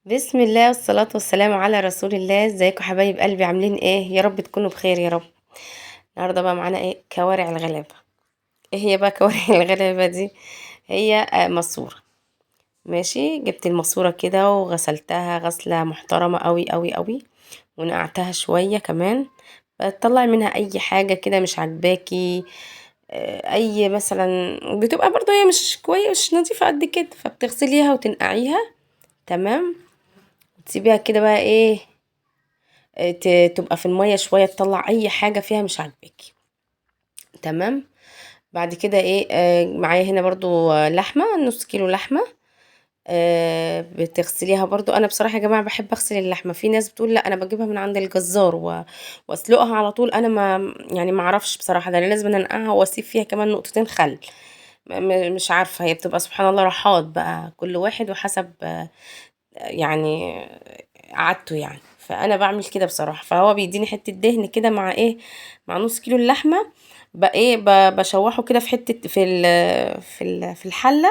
بسم الله والصلاة والسلام على رسول الله. ازيكم حبايب قلبي؟ عاملين ايه؟ يا رب تكونوا بخير يا رب. النهارده بقى معانا ايه؟ كوارع الغلابة. ايه هي بقى كوارع الغلابة دي؟ هي ماسورة. ماشي، جبت الماسورة كده وغسلتها غسلة محترمة قوي قوي قوي، ونقعتها شوية كمان. تطلعي منها اي حاجة كده مش عاجباكي. اي مثلا بتبقى برضه هي مش كويس مش نظيفة قد كده، فبتغسليها وتنقعيها. تمام. تسيبيها كده بقى ايه، تبقى في المية شوية تطلع اي حاجة فيها مش عاجباكي. تمام. بعد كده ايه، معايا هنا برضو لحمة، نص كيلو لحمة. بتغسليها برضو. انا بصراحة يا جماعة بحب اغسل اللحمة. في ناس بتقول لا انا بجيبها من عند الجزار واسلقها على طول. انا ما يعني ما اعرفش بصراحة، ده أنا لازم انقعها واسيب فيها كمان نقطتين خل. مش عارفة، هي بتبقى سبحان الله راحات بقى كل واحد وحسب يعني عادته يعني. فانا بعمل كده بصراحه، فهو بيديني حته دهن كده مع ايه، مع نص كيلو اللحمه. بقى ايه، بشوحه كده في حته في الحله.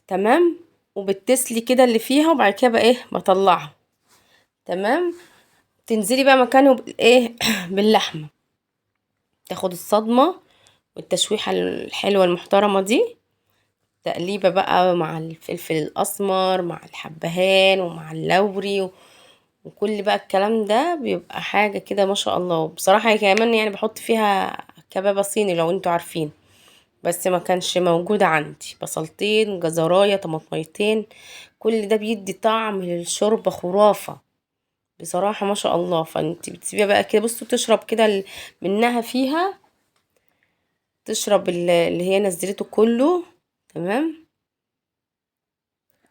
تمام. وبتسلي كده اللي فيها، وبعد كده بقى ايه بطلعه. تمام. تنزلي بقى مكانه بايه باللحمه، تاخد الصدمه والتشويحه الحلوه المحترمه دي. تقليبه بقى مع الفلفل الاسمر مع الحبهان ومع اللوري وكل بقى الكلام ده بيبقى حاجة كده ما شاء الله. بصراحة كمان يعني بحط فيها كبابة صيني لو انتوا عارفين، بس ما كانش موجود عندي. بصلتين، جزراية، طماطميتين، كل ده بيدي طعم للشوربة خرافة بصراحة ما شاء الله. فانت بتسيبيها بقى كده، بصوا تشرب كده منها فيها، تشرب اللي هي نزلته كله. تمام.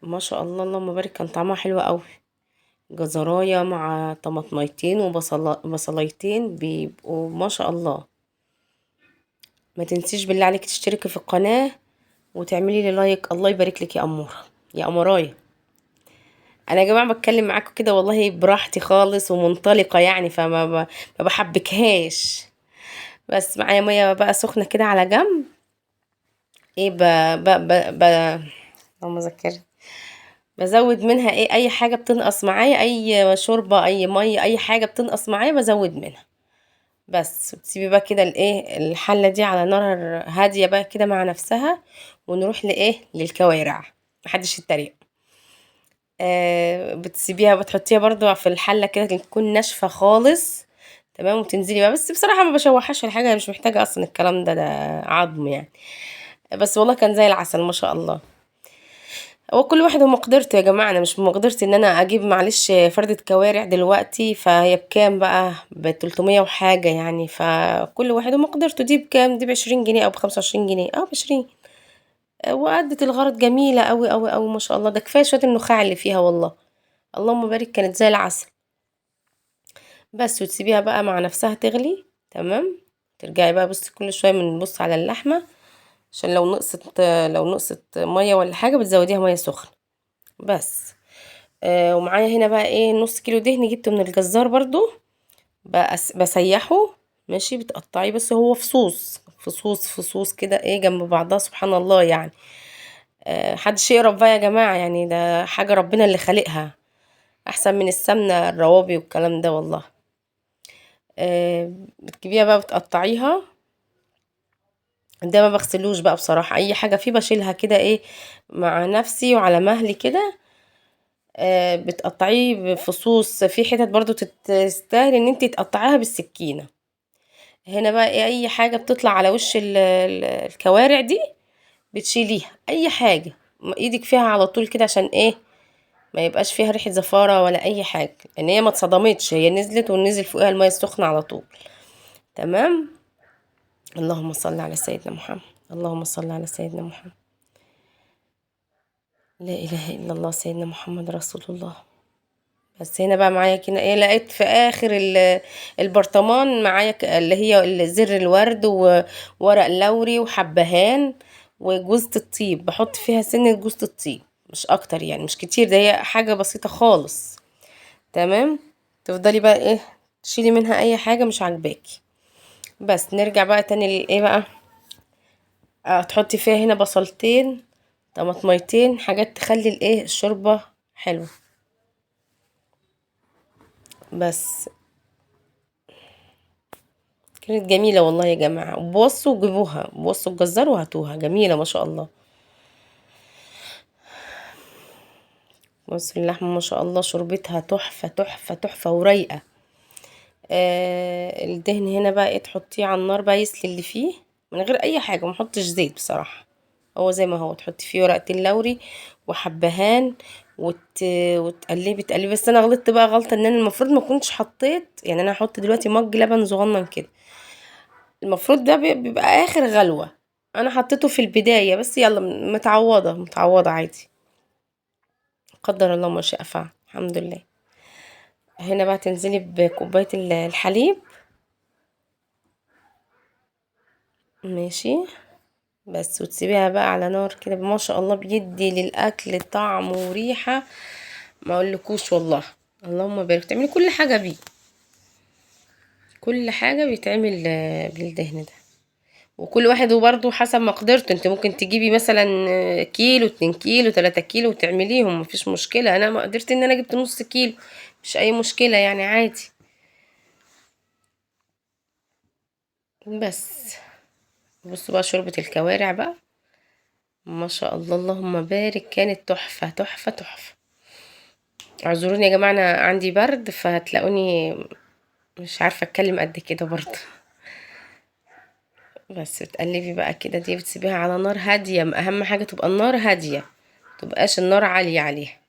ما شاء الله اللهم بارك، كان طعمها حلو قوي. جزراية مع طماطميتين بصلايتين بيبقوا ما شاء الله. ما تنسيش بالله عليك تشتركي في القناة وتعملي لي لايك. الله يبارك لك يا أمورة، يا أمرايا. أنا يا جماعة بتكلم معاكم كده والله براحتي خالص ومنطلقة يعني، ما بحبكهاش. بس معايا مية بقى سخنة كده على جنب. ايه ب... اللهم ذكرني. بزود منها ايه اي حاجة بتنقص معايا، اي شوربة اي مية اي حاجة بتنقص معايا بزود منها. بس تسيبي بقى كده الايه الحله دي على نار هاديه بقى كده مع نفسها. ونروح لايه للكوارع. محدش يتريق. بتسيبيها بتحطيها برضو في الحله كده تكون ناشفه خالص. تمام. وتنزلي بقى، بس بصراحه ما بشوحهاش الحاجه، هي مش محتاجه اصلا الكلام ده عظم يعني. بس والله كان زي العسل ما شاء الله. هو كل واحد ومقدرته يا جماعة. انا مش بمقدرتي ان انا اجيب معلش فردة كوارع دلوقتي، فهي بكام بقى؟ ب300 وحاجة يعني. فكل واحد ومقدرته. دي بكام؟ دي ب20 جنيه او ب25 جنيه او ب20. وأدت الغرض جميلة اوي اوي اوي ما شاء الله. ده كفاية شوية النخاع اللي فيها والله. اللهم بارك، كانت زي العسل. بس وتسيبيها بقى مع نفسها تغلي. تمام. ترجعي بقى بصي كل شوية بنبص على اللحمة، عشان لو نقصت مية ولا حاجة بتزوديها مية سخنة. بس. ومعايا هنا بقى ايه نص كيلو دهن جبته من الجزار برضو. بسيحه. ماشي. بتقطعيه بس هو فصوص فصوص فصوص كده ايه جنب بعضها سبحان الله يعني. محدش يقرب بقى يا جماعة يعني، ده حاجة ربنا اللي خالقها. احسن من السمنة الروابي والكلام ده والله. بتجيبيها بقى بتقطعيها. ده ما بغسلوش بقى بصراحة، اي حاجة فيه بشيلها كده ايه مع نفسي وعلى مهلي كده. بتقطعيه بفصوص في حتت برضو تستاهل ان انت تقطعيها بالسكينة. هنا بقى إيه اي حاجة بتطلع على وش الكوارع دي بتشيليها. اي حاجة ايدك فيها على طول كده، عشان ايه ما يبقاش فيها ريحة زفارة ولا اي حاجة، ان هي ما اتصدمتش، هي نزلت ونزل فوقها المية السخنة على طول. تمام. اللهم صل على سيدنا محمد. اللهم صل على سيدنا محمد. لا اله الا الله سيدنا محمد رسول الله. بس هنا بقى معايا كده ايه، لقيت في اخر البرطمان معايا اللي هي زر الورد وورق لوري وحبهان وجوزة الطيب. بحط فيها سنة جوزة الطيب مش اكتر يعني، مش كتير، ده هي حاجة بسيطة خالص. تمام. تفضلي بقى ايه تشيلي منها اي حاجة مش عاجباكي. بس نرجع بقى تاني لايه بقى. تحطي فيها هنا بصلتين، طماطميتين، حاجات تخلي الايه الشوربة حلوة. بس كانت جميلة والله يا جماعة، بوصوا جيبوها، بوصوا الجزار وهاتوها، جميلة ما شاء الله. بصوا اللحمة ما شاء الله شربتها تحفة تحفة تحفة ورايقة. الدهن هنا بقى ايه، تحطيه على النار بقى يسلي اللي فيه من غير اي حاجة، ومحطش زيت بصراحة. هو زي ما هو، تحطي فيه ورقة اللوري وحبهان وتقلبي تقلبي. بس انا غلطت بقى غلطة، ان انا المفروض ما كنتش حطيت، يعني انا هحط دلوقتي مج لبن صغنن كده، المفروض ده بيبقى اخر غلوة. انا حطيته في البداية بس، يلا متعوضة متعوضة عادي، قدر الله ما شاء فعل، الحمد لله. هنا بقى تنزلي بكوباية الحليب. ماشي. بس وتسيبيها بقى على نار كده، ما شاء الله بيدي للاكل طعم وريحة ما اقولكوش والله. اللهم بارك، تعملي كل حاجة بيه، كل حاجة بيتعمل بالدهن ده. وكل واحد وبرضه حسب مقدرته، انت ممكن تجيبي مثلا كيلو 2 كيلو 3 كيلو وتعمليهم، مفيش مشكلة. انا ما قدرت ان انا جبت نص كيلو، مش اي مشكلة يعني عادي. بس بصوا بقى شوربة الكوارع بقى، ما شاء الله اللهم بارك، كانت تحفة تحفة تحفة. اعذروني يا جماعة، انا عندي برد فهتلاقوني مش عارفة اتكلم قد كده برضه. بس تقلبي بقى كده، دي بتسيبيها على نار هادية، اهم حاجة تبقى النار هادية، متبقاش النار عالية عليها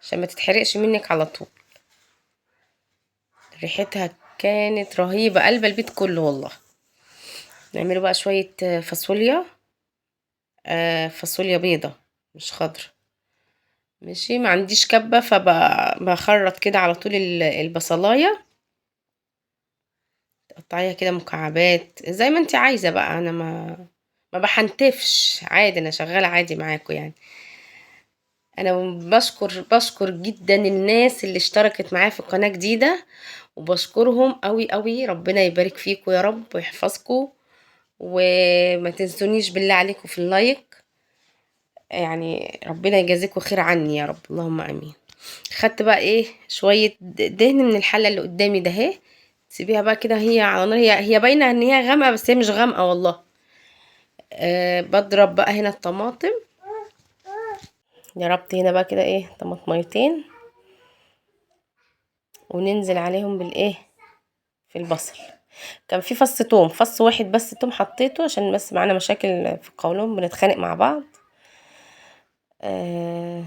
عشان ما تتحرقش منك على طول. ريحتها كانت رهيبة، قلب البيت كله والله. نعمله بقى شوية فاصوليا، فاصوليا بيضة مش خضرة. ماشي، ما عنديش كبة فبخرط كده على طول البصلاية، تقطعيها كده مكعبات زي ما انت عايزة بقى. انا ما بحنتفش عادي، انا شغالة عادي معاكم يعني. انا بشكر جدا الناس اللي اشتركت معايا في قناة جديدة، وبشكرهم قوي قوي، ربنا يبارك فيكم يا رب ويحفظكم. وما تنسونيش بالله عليكم في اللايك، يعني ربنا يجازيكم خير عني يا رب، اللهم امين. خدت بقى ايه شوية دهن من الحلة اللي قدامي ده اهي، تسيبيها بقى كده هي على نار، هي باينة ان هي غامقة بس هي مش غامقة والله. بضرب بقى هنا الطماطم، ضربت هنا بقى كده ايه طماطميتين، وننزل عليهم بالايه في البصل. كان في فص توم، فص واحد بس توم حطيته عشان بس معانا مشاكل في القولون بنتخانق مع بعض. آه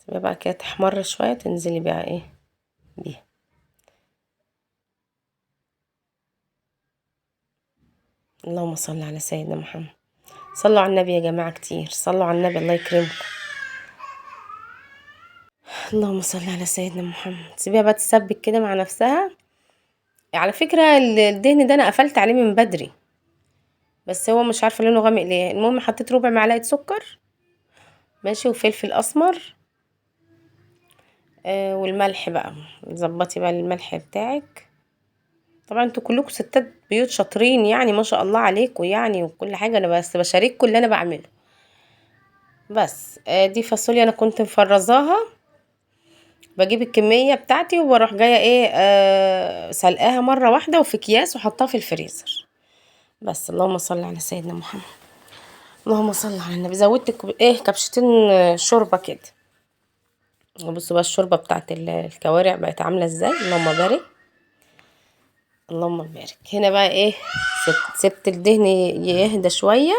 تبقى بقى كده تحمر شوية، تنزلي بقى ايه بيها. اللهم صل على سيدنا محمد، صلوا على النبي يا جماعة كتير، صلوا على النبي الله يكرمكم. اللهم صل على سيدنا محمد. سيبيها بقى تسبك كده مع نفسها. على فكرة الدهن ده انا قفلت عليه من بدري، بس هو مش عارفة لونه غامق ليه. المهم حطيت ربع معلقة سكر، ماشي، وفلفل اسمر. والملح بقى، ظبطي بقى الملح بتاعك. طبعا انتوا كلكم ستات بيوت شاطرين يعني، ما شاء الله عليكم يعني، وكل حاجة انا بس بشارككم اللي انا بعمله. بس دي فاصوليا انا كنت مفرزاها، بجيب الكمية بتاعتي وبروح جاية ايه سلقاها مرة واحدة وفي اكياس وحطها في الفريزر. بس اللهم صل على سيدنا محمد، اللهم صل على النبي. زودت ايه كبشتين شوربة كده. بصوا بقى الشوربة بتاعت الكوارع بقت عاملة ازاي، اللهم بارك اللهم بارك. هنا بقى ايه، سبت الدهن يهدى شوية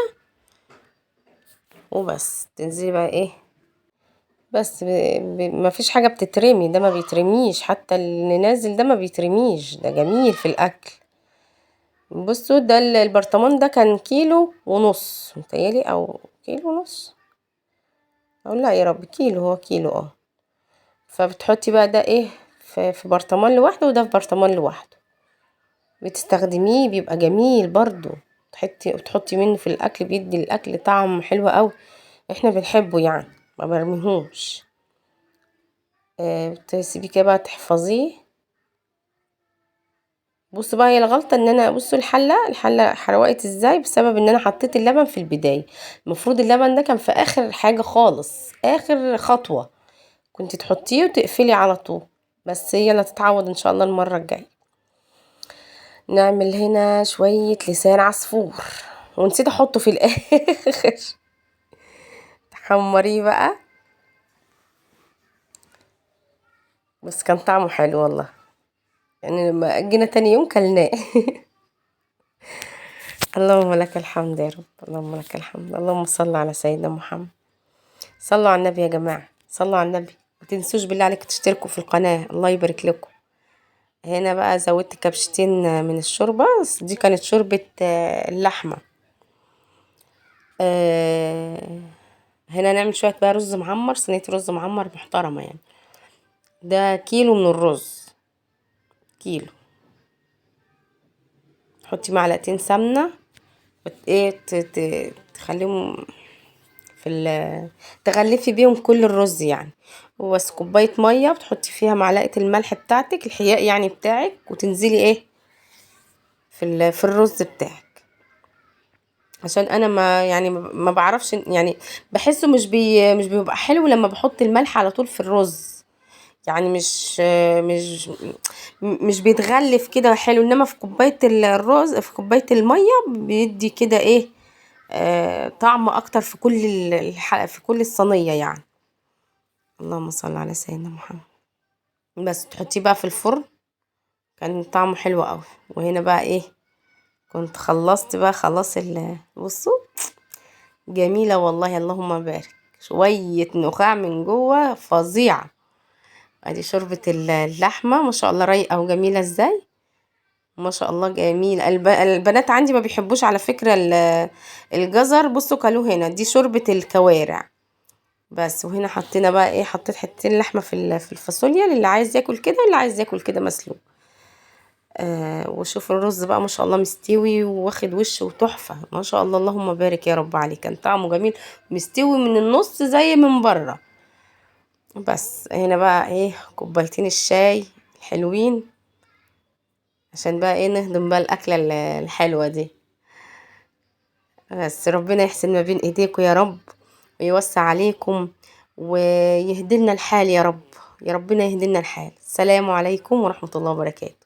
وبس، تنزلي بقى ايه. بس ما فيش حاجة بتترمي، ده ما بيترميش، حتى اللي نازل ده ما بيترميش، ده جميل في الاكل. بصوا ده البرطمان ده كان كيلو ونص متهيألي، او كيلو ونص، او لا يا رب كيلو، هو كيلو فبتحطي بقى ده ايه في برطمان لوحده، وده في برطمان لوحده، بتستخدميه بيبقى جميل برضو. تحطي منه في الاكل، بيدي الاكل طعم حلو قوي، احنا بنحبه يعني، ما برميهوش. تسيبيه كده بقى تحفظيه. بصوا بقى هي الغلطه ان انا، بصوا الحله حرقت ازاي، بسبب ان انا حطيت اللبن في البدايه. المفروض اللبن ده كان في اخر حاجه خالص، اخر خطوه كنت تحطيه وتقفلي على طول. بس هي اللي تتعوض ان شاء الله المرة الجاية. نعمل هنا شوية لسان عصفور، ونسيت احطه في الاخر. تحمريه بقى، بس كان طعمه حلو والله، يعني لما جينا تاني يوم كلناه. اللهم لك الحمد يا رب، اللهم لك الحمد، اللهم صل على سيدنا محمد. صلوا على النبي يا جماعة، صلوا على النبي، متنسوش بالله عليكم تشتركوا في القناة، الله يبارك لكم. هنا بقى زودت كبشتين من الشوربة، بس دي كانت شوربة اللحمة. آه، هنا نعمل شوية بقى رز معمر، صينية رز معمر محترمة يعني. ده كيلو من الرز، كيلو. تحطي معلقتين سمنة، ايه تخليهم في تغلفي بيهم كل الرز يعني. بس كوباية مية، بتحطي فيها معلقة الملح بتاعتك، الحياء يعني بتاعك، وتنزلي ايه في الرز بتاعك. عشان انا ما بعرفش يعني، بحسه مش بيبقى حلو لما بحط الملح على طول في الرز، يعني مش بيتغلف كده حلو، انما في كوباية الرز، في كوباية المية بيدي كده ايه، طعم اكتر في كل في كل الصينية يعني. اللهم صل على سيدنا محمد. بس تحطيه بقى في الفرن، كان طعمه حلو قوي. وهنا بقى ايه، كنت خلصت بقى خلاص بصوا، جميلة والله، اللهم بارك. شوية نخاع من جوه فظيعة. ادي شوربة اللحمة ما شاء الله رايقة وجميلة ازاي، ما شاء الله جميل. البنات عندي ما بيحبوش على فكرة الجزر، بصوا كلوه هنا. دي شوربة الكوارع بس. وهنا حطينا بقى ايه، حطيت حتتين لحمة في الفاصوليا، اللي عايز ياكل كده واللي عايز ياكل كده مسلوق. وشوف الرز بقى ما شاء الله مستوي واخد وش وتحفة، ما شاء الله اللهم بارك يا رب عليه، كان طعمه جميل، مستوي من النص زي من بره. بس هنا بقى ايه، كوبايتين الشاي الحلوين، عشان بقى ايه نهضم بقى الأكلة الحلوة دي. بس ربنا يحسن ما بين ايديكم يا رب، ويوسع عليكم، ويهدلنا الحال يا رب، يا ربنا يهدلنا الحال. السلام عليكم ورحمة الله وبركاته.